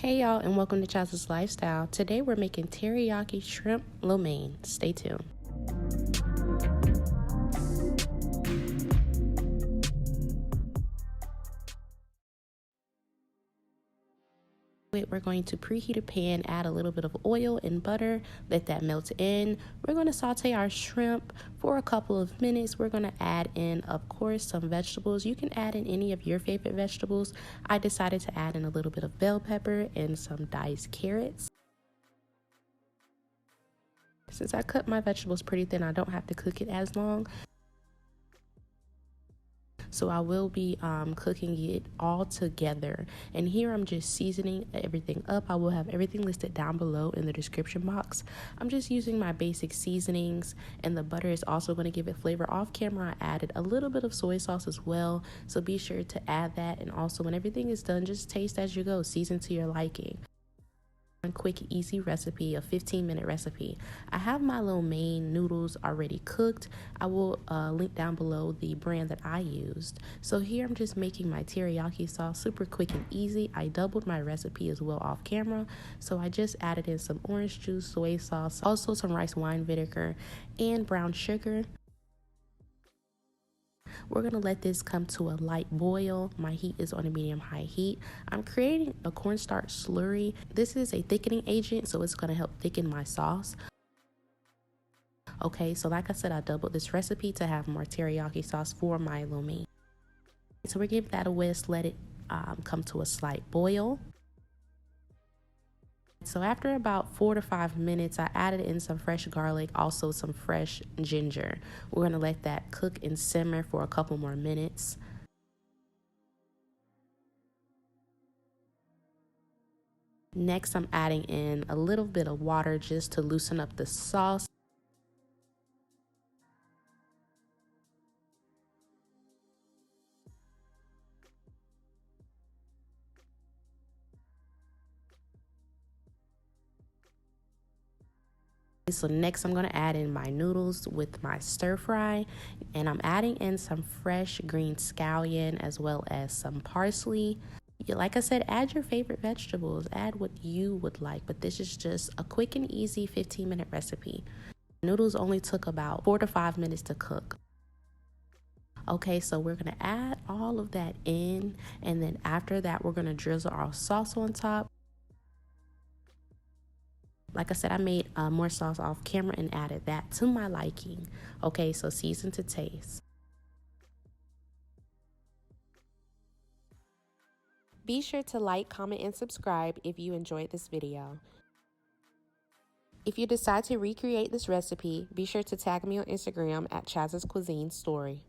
Hey y'all, and welcome to Chaz's Lifestyle. Today we're making teriyaki shrimp lo mein. Stay tuned. We're going to preheat a pan, add a little bit of oil and butter, let that melt in. We're going to saute our shrimp for a couple of minutes. We're going to add in, of course, some vegetables. You can add in any of your favorite vegetables. I decided to add in a little bit of bell pepper and some diced carrots. Since I cut my vegetables pretty thin, I don't have to cook it as long. So I will be cooking it all together. And here I'm just seasoning everything up. I will have everything listed down below in the description box. I'm just using my basic seasonings, and the butter is also going to give it flavor. Off camera, I added a little bit of soy sauce as well. So be sure to add that. And also when everything is done, just taste as you go. Season to your liking. One quick easy recipe, a 15-minute recipe. I have my lo mein noodles already cooked. I will link down below the brand that I used. So here I'm just making my teriyaki sauce, super quick and easy. I doubled my recipe as well off camera. So I just added in some orange juice, soy sauce, also some rice wine vinegar and brown sugar. We're going to let this come to a light boil. My heat is on a medium-high heat. I'm creating a cornstarch slurry. This is a thickening agent, so it's going to help thicken my sauce. Okay, so like I said, I doubled this recipe to have more teriyaki sauce for my lo mein. So we're giving that a whisk, let it come to a slight boil. So after about 4 to 5 minutes, I added in some fresh garlic, also some fresh ginger. We're going to let that cook and simmer for a couple more minutes. Next, I'm adding in a little bit of water just to loosen up the sauce. So next I'm going to add in my noodles with my stir fry, and I'm adding in some fresh green scallion as well as some parsley. Like I said, add your favorite vegetables, add what you would like, but this is just a quick and easy 15-minute recipe. Noodles only took about 4 to 5 minutes to cook. Okay, so we're going to add all of that in, and then after that we're going to drizzle our sauce on top. Like I said, I made more sauce off camera and added that to my liking. Okay, so season to taste. Be sure to like, comment, and subscribe if you enjoyed this video. If you decide to recreate this recipe, be sure to tag me on Instagram at Chaz's Cuisines Story.